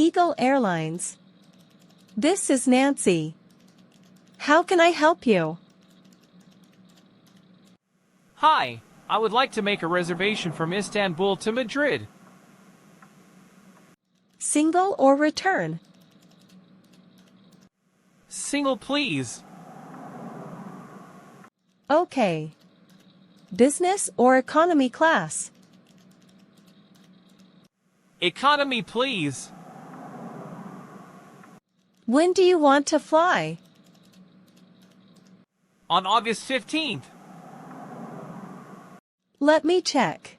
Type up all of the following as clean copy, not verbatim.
Eagle Airlines. This is Nancy. How can I help you? Hi, I would like to make a reservation from Istanbul to Madrid. Single or return? Single, please. Okay. Business or economy class? Economy, please. When do you want to fly? On August 15th. Let me check.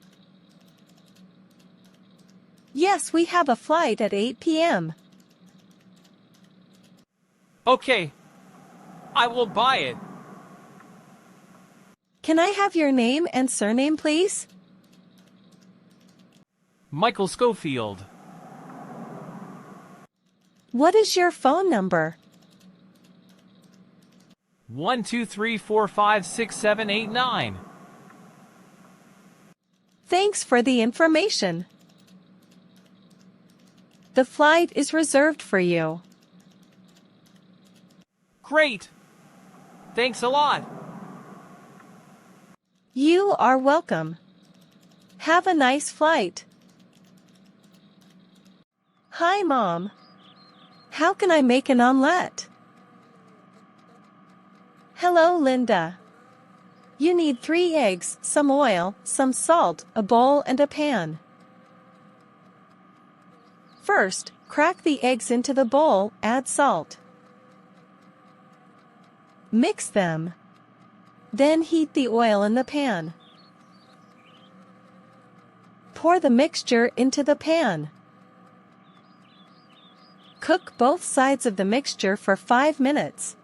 Yes, we have a flight at 8 p.m. Okay. I will buy it. Can I have your name and surname, please? Michael Schofield. What is your phone number? 123456789. Thanks for the information. The flight is reserved for you. Great. Thanks a lot. You are welcome. Have a nice flight. Hi, Mom. How can I make an omelette? Hello, Linda. You need 3 eggs, some oil, some salt, a bowl and a pan. First, crack the eggs into the bowl, add salt. Mix them. Then heat the oil in the pan. Pour the mixture into the pan. Cook both sides of the mixture for 5 minutes.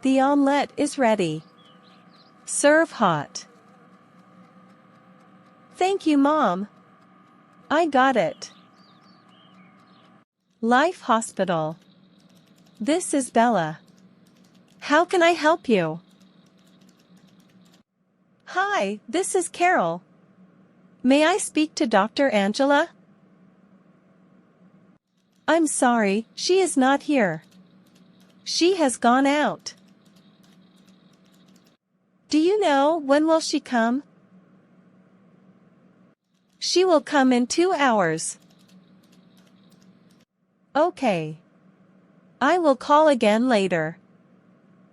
The omelette is ready. Serve hot. Thank you, Mom. I got it. Life Hospital. This is Bella. How can I help you? Hi, this is Carol. May I speak to Dr. Angela? I'm sorry, she is not here. She has gone out. Do you know when will she come? She will come in 2 hours. Okay. I will call again later.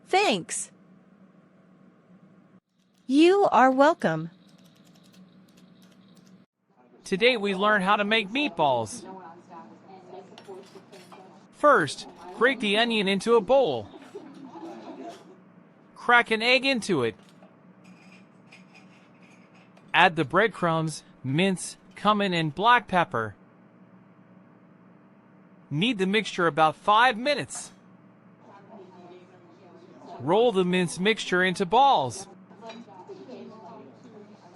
Thanks. You are welcome. Today we learn how to make meatballs. First, grate the onion into a bowl. Crack an egg into it. Add the breadcrumbs, mince, cumin, and black pepper. Knead the mixture about 5 minutes. Roll the minced mixture into balls.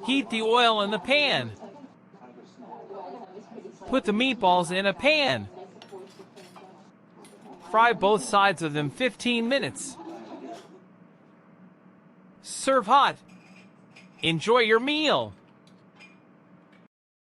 Heat the oil in the pan. Put the meatballs in a pan. Fry both sides of them 15 minutes. Serve hot. Enjoy your meal.